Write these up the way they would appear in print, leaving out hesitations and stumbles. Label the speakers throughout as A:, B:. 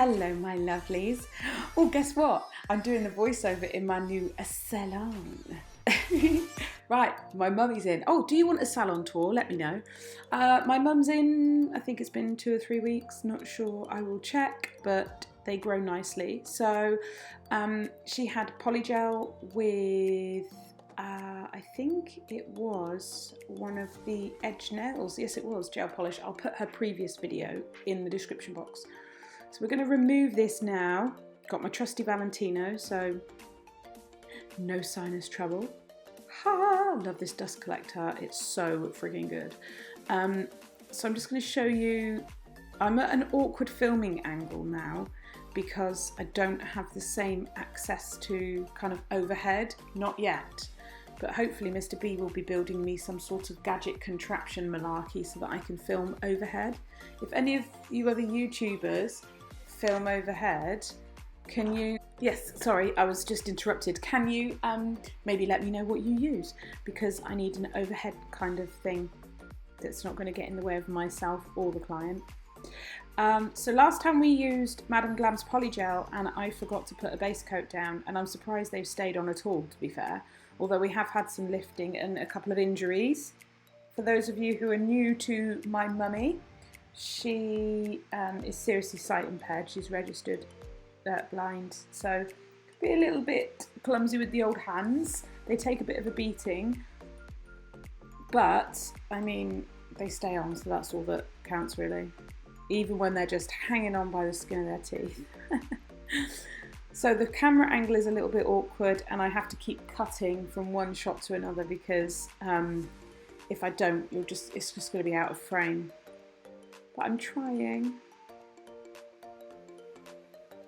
A: Hello, my lovelies. Oh, guess what? I'm doing the voiceover in my new salon. Right, my mummy's in. Oh, do you want a salon tour? Let me know. My mum's in, I think it's been 2 or 3 weeks. Not sure, I will check, but they grow nicely. So she had Polygel with, I think it was one of the edge nails. Yes, it was gel polish. I'll put her previous video in the description box. So we're going to remove this now. Got my trusty Valentino, so no sinus trouble. Ha! Love this dust collector. It's so frigging good. So I'm just going to show you. I'm at an awkward filming angle now because I don't have the same access to kind of overhead. Not yet. But hopefully Mr. B will be building me some sort of gadget contraption malarkey so that I can film overhead. If any of you other YouTubers film overhead, can you, yes, sorry, I was just interrupted. Can you maybe let me know what you use? Because I need an overhead kind of thing that's not going to get in the way of myself or the client. So last time we used Madam Glam's Polygel and I forgot to put a base coat down, and I'm surprised they've stayed on at all, to be fair, although we have had some lifting and a couple of injuries. For those of you who are new to my mummy, she is seriously sight impaired. She's registered blind, so could be a little bit clumsy with the old hands. They take a bit of a beating, but I mean, they stay on, so that's all that counts really, even when they're just hanging on by the skin of their teeth. So the camera angle is a little bit awkward and I have to keep cutting from one shot to another because if I don't, it's just going to be out of frame. But I'm trying.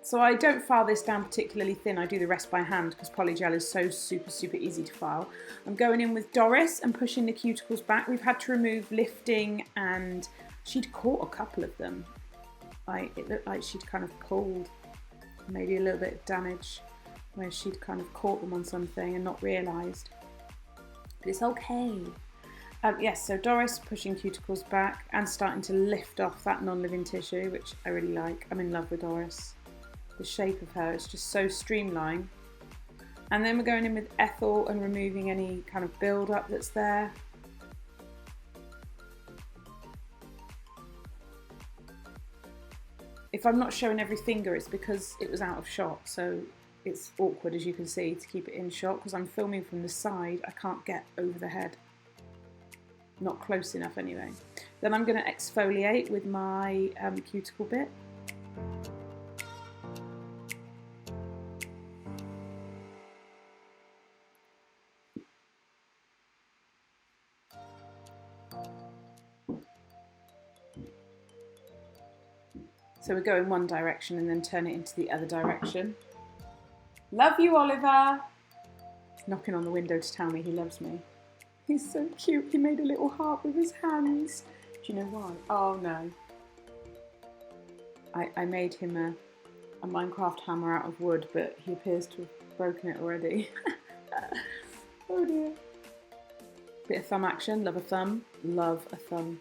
A: So I don't file this down particularly thin. I do the rest by hand because Polygel is so super easy to file. I'm going in with Doris and pushing the cuticles back. We've had to remove lifting and she'd caught a couple of them. It looked like she'd kind of pulled maybe a little bit of damage where she'd kind of caught them on something and not realised. But it's okay. Yes, so Doris pushing cuticles back and starting to lift off that non-living tissue, which I really like. I'm in love with Doris. The shape of her is just so streamlined. And then we're going in with Ethel and removing any kind of build-up that's there. If I'm not showing every finger, it's because it was out of shot, so it's awkward, as you can see, to keep it in shot because I'm filming from the side. I can't get over the head. Not close enough anyway. Then I'm going to exfoliate with my cuticle bit. So we go in one direction and then turn it into the other direction. Love you, Oliver! He's knocking on the window to tell me he loves me. He's so cute. He made a little heart with his hands. Do you know why? Oh no. I made him a Minecraft hammer out of wood, but he appears to have broken it already. Oh dear. Bit of thumb action. Love a thumb. Love a thumb.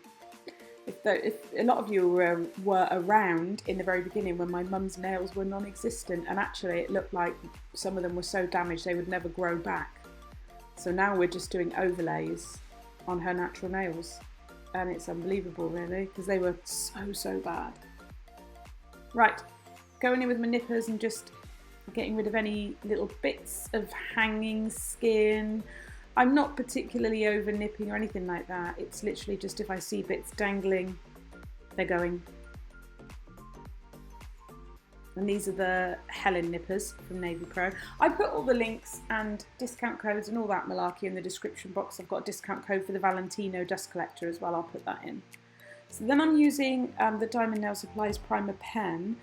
A: If a lot of you were around in the very beginning when my mum's nails were non-existent, and actually it looked like some of them were so damaged they would never grow back. So now we're just doing overlays on her natural nails, and it's unbelievable really because they were so bad. Right, going in with my nippers and just getting rid of any little bits of hanging skin. I'm not particularly over nipping or anything like that. It's literally just if I see bits dangling, they're going. And these are the Helen nippers from Navy Pro. I put all the links and discount codes and all that malarkey in the description box. I've got a discount code for the Valentino dust collector as well. I'll put that in. So then I'm using the Diamond Nail Supplies primer pen.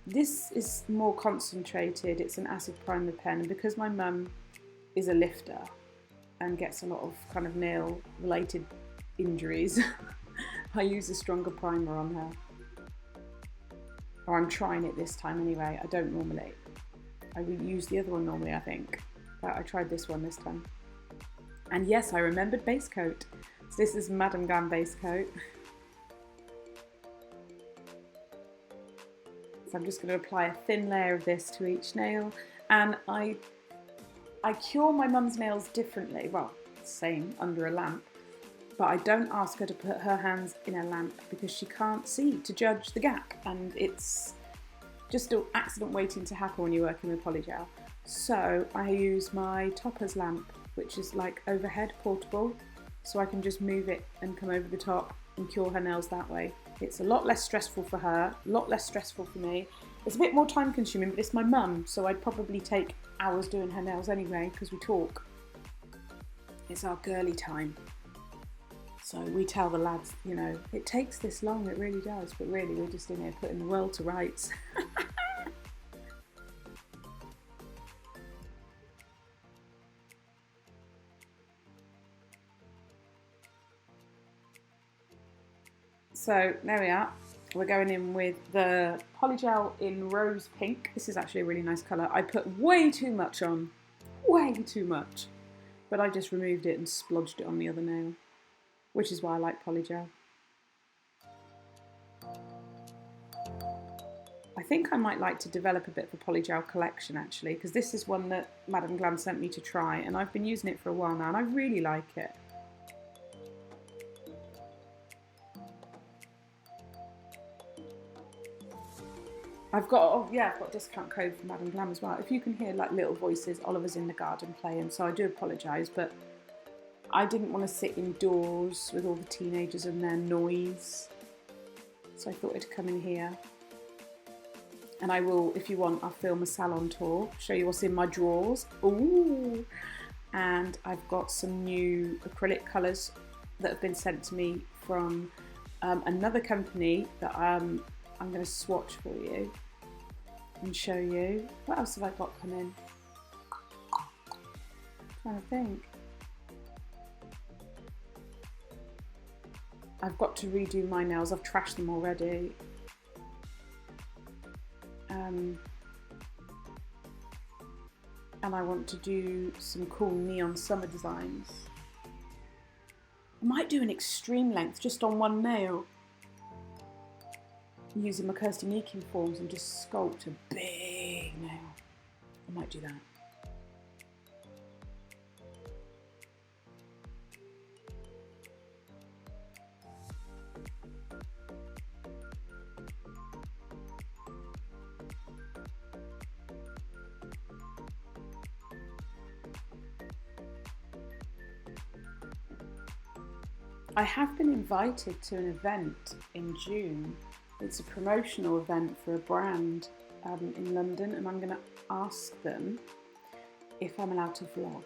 A: This is more concentrated. It's an acid primer pen, and because my mum is a lifter and gets a lot of kind of nail related injuries, I use a stronger primer on her. Or I'm trying it this time anyway. I don't normally. I would use the other one normally, I think. But I tried this one this time. And yes, I remembered base coat. So this is Madam Glam base coat. So I'm just going to apply a thin layer of this to each nail, and I cure my mum's nails differently, well, same, under a lamp, but I don't ask her to put her hands in a lamp because she can't see to judge the gap, and it's just an accident waiting to happen when you're working with Polygel. So I use my topper's lamp, which is like overhead portable, so I can just move it and come over the top and cure her nails that way. It's a lot less stressful for her, a lot less stressful for me. It's a bit more time consuming, but it's my mum, so I'd probably take hours doing her nails anyway because we talk. It's our girly time. So we tell the lads, you know, it takes this long, it really does, but really we're just in here putting the world to rights. So there we are. We're going in with the Polygel in Rosepink. This is actually a really nice colour. I put way too much on, way too much. But I just removed it and splodged it on the other nail, which is why I like Polygel. I think I might like to develop a bit of a Polygel collection actually, because this is one that Madame Glam sent me to try, and I've been using it for a while now and I really like it. I've got a discount code for Madame Glam as well. If you can hear like little voices, Oliver's in the garden playing, so I do apologise, but I didn't want to sit indoors with all the teenagers and their noise, so I thought I'd come in here. And I will, if you want, I'll film a salon tour, show you what's in my drawers. Ooh! And I've got some new acrylic colours that have been sent to me from another company that I'm going to swatch for you and show you. What else have I got coming? Trying to think. I've got to redo my nails. I've trashed them already. And I want to do some cool neon summer designs. I might do an extreme length just on one nail, using my Kirsty Meeking forms and just sculpt a big nail. I might do that. I have been invited to an event in June. It's a promotional event for a brand in London, and I'm going to ask them if I'm allowed to vlog.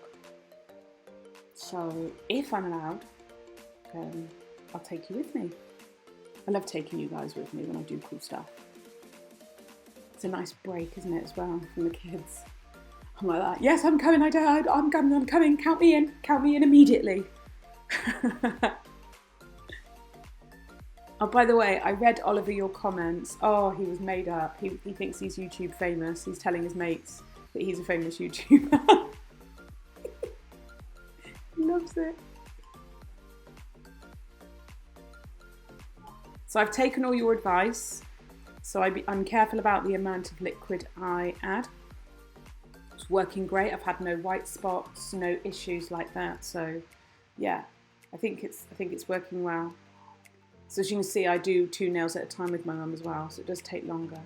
A: So if I'm allowed, I'll take you with me. I love taking you guys with me when I do cool stuff. It's a nice break, isn't it, as well, from the kids. I'm like that. Yes, I'm coming. I'm coming. Count me in immediately. Oh, by the way, I read, Oliver, your comments. Oh, he was made up. He thinks he's YouTube famous. He's telling his mates that he's a famous YouTuber. He loves it. So I've taken all your advice. So I'm careful about the amount of liquid I add. It's working great. I've had no white spots, no issues like that. So yeah, I think it's working well. So as you can see, I do 2 nails at a time with my mum as well, so it does take longer.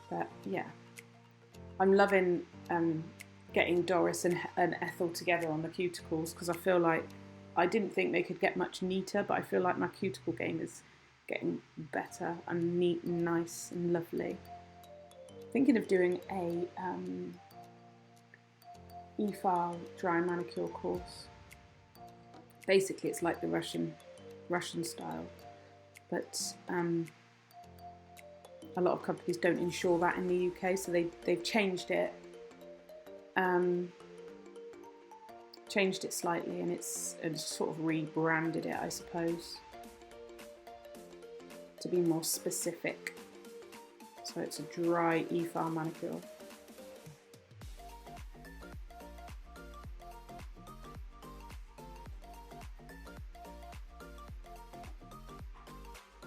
A: But yeah, I'm loving getting Doris and Ethel together on the cuticles, because I feel like I didn't think they could get much neater, but I feel like my cuticle game is getting better and neat and nice and lovely. Thinking of doing a e-file dry manicure course. Basically, it's like the Russian style, but a lot of companies don't insure that in the UK, so they've changed it slightly, and it's sort of rebranded it, I suppose, to be more specific. So it's a dry e-file manicure.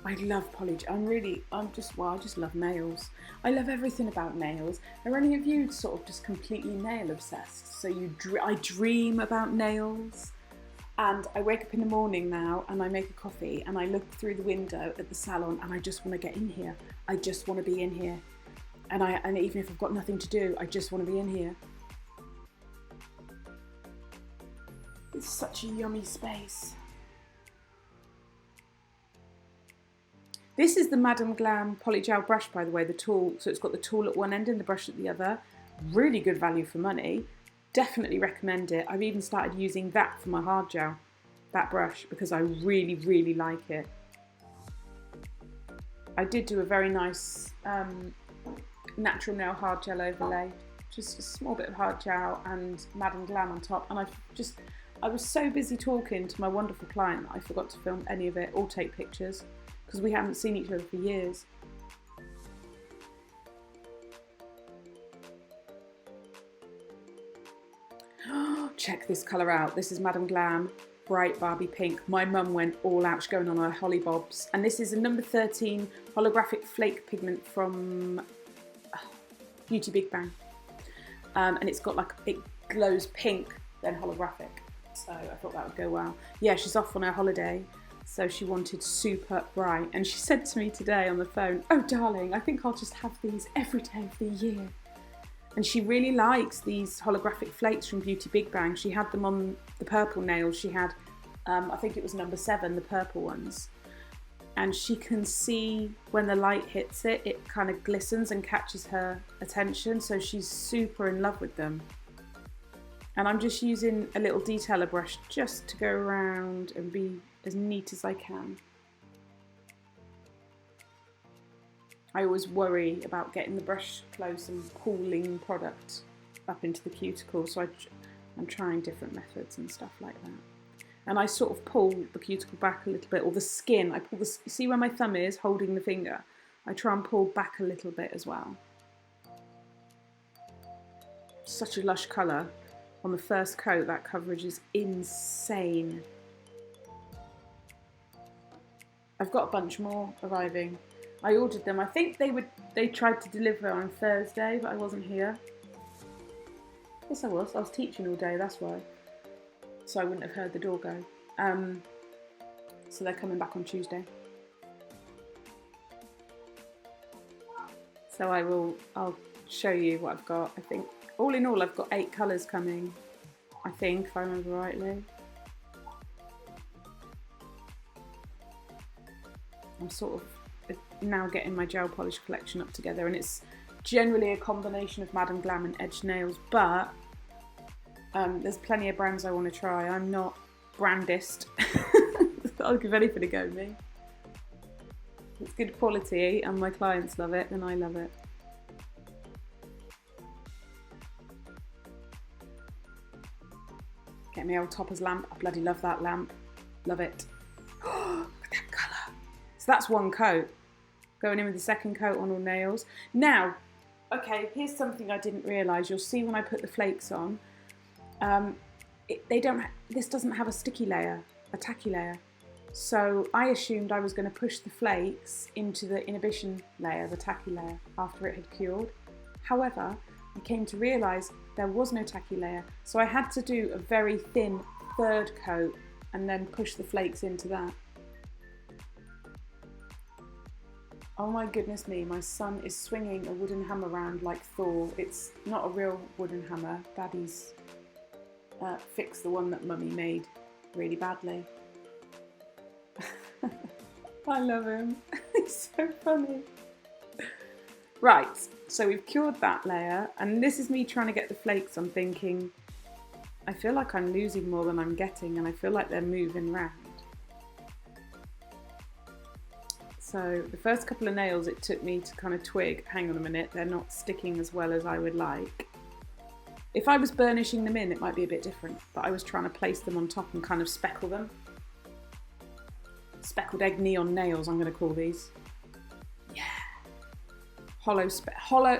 A: I love Polygel. I just love nails. I love everything about nails. Are any of you sort of just completely nail obsessed? So I dream about nails. And I wake up in the morning now and I make a coffee and I look through the window at the salon and I just want to get in here. I just want to be in here. And even if I've got nothing to do, I just want to be in here. It's such a yummy space. This is the Madame Glam Polygel brush, by the way, the tool. So it's got the tool at one end and the brush at the other. Really good value for money. Definitely recommend it. I've even started using that for my hard gel, that brush, because I really, really like it. I did do a very nice natural nail hard gel overlay. Just a small bit of hard gel and Madame Glam on top. And I was so busy talking to my wonderful client that I forgot to film any of it or take pictures, because we haven't seen each other for years. Check this colour out. This is Madame Glam, bright Barbie pink. My mum went all out. She's going on her holly bobs. And this is a number 13 holographic flake pigment from Beauty Big Bang. And it's got it glows pink, then holographic. So I thought that would go well. Yeah, she's off on her holiday. So she wanted super bright. And she said to me today on the phone, "Oh darling, I think I'll just have these every day of the year." And she really likes these holographic flakes from Beauty Big Bang. She had them on the purple nails. She had, I think it was number 7, the purple ones. And she can see when the light hits it, it kind of glistens and catches her attention. So she's super in love with them. And I'm just using a little detailer brush just to go around and be as neat as I can. I always worry about getting the brush close and pulling product up into the cuticle, so I'm trying different methods and stuff like that. And I sort of pull the cuticle back a little bit, or the skin. I pull see where my thumb is holding the finger? I try and pull back a little bit as well. Such a lush colour. On the first coat, that coverage is insane. I've got a bunch more arriving. I ordered them. I think they tried to deliver on Thursday, but I wasn't here. Yes, I was. I was teaching all day, that's why. So I wouldn't have heard the door go. So they're coming back on Tuesday. So I'll show you what I've got. I think, all in all, I've got 8 colours coming. I think, if I remember rightly. I'm sort of now getting my gel polish collection up together, and it's generally a combination of Madame Glam and edged nails, but there's plenty of brands I want to try. I'm not brandist. I'll give anything a go, me. It's good quality and my clients love it and I love it. Get me old Topper's lamp. I bloody love that lamp. Love it. Look at that colour. So that's one coat. Going in with the second coat on all nails. Now, okay, here's something I didn't realise. You'll see when I put the flakes on. This doesn't have a sticky layer, a tacky layer. So I assumed I was going to push the flakes into the inhibition layer, the tacky layer, after it had cured. However, I came to realise there was no tacky layer. So I had to do a very thin third coat and then push the flakes into that. Oh my goodness me, my son is swinging a wooden hammer around like Thor. It's not a real wooden hammer. Daddy's fixed the one that Mummy made really badly. I love him. He's so funny. Right, so we've cured that layer, and this is me trying to get the flakes. I'm thinking, I feel like I'm losing more than I'm getting, and I feel like they're moving round. So the first couple of nails, it took me to kind of twig, hang on a minute, they're not sticking as well as I would like. If I was burnishing them in, it might be a bit different, but I was trying to place them on top and kind of speckle them. Speckled egg neon nails, I'm going to call these. Yeah. Hollow,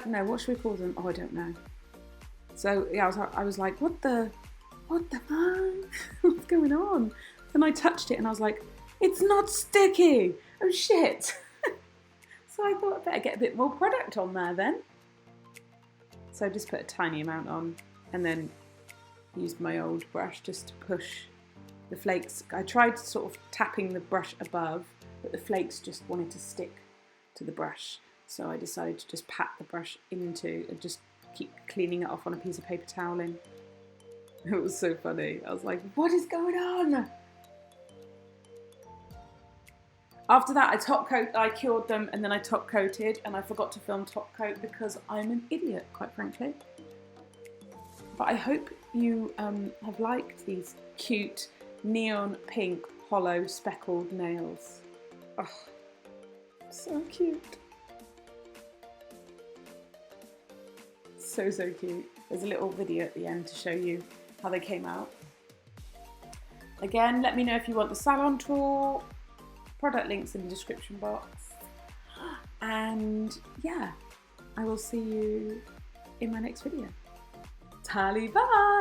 A: no, what should we call them? Oh, I don't know. So yeah, I was like, what the fuck? What's going on? Then I touched it and I was like, it's not sticky. oh shit. So I thought I'd better get a bit more product on there then. So I just put a tiny amount on and then used my old brush just to push the flakes. I tried sort of tapping the brush above, but the flakes just wanted to stick to the brush. So I decided to just pat the brush into and just keep cleaning it off on a piece of paper toweling. It was so funny. I was like, what is going on? After that, I cured them and then I top coated, and I forgot to film top coat because I'm an idiot, quite frankly. But I hope you have liked these cute neon pink hollow speckled nails. Oh, so cute. So, so cute. There's a little video at the end to show you how they came out. Again, let me know if you want the salon tour. Product links in the description box. And yeah, I will see you in my next video. Tally bye!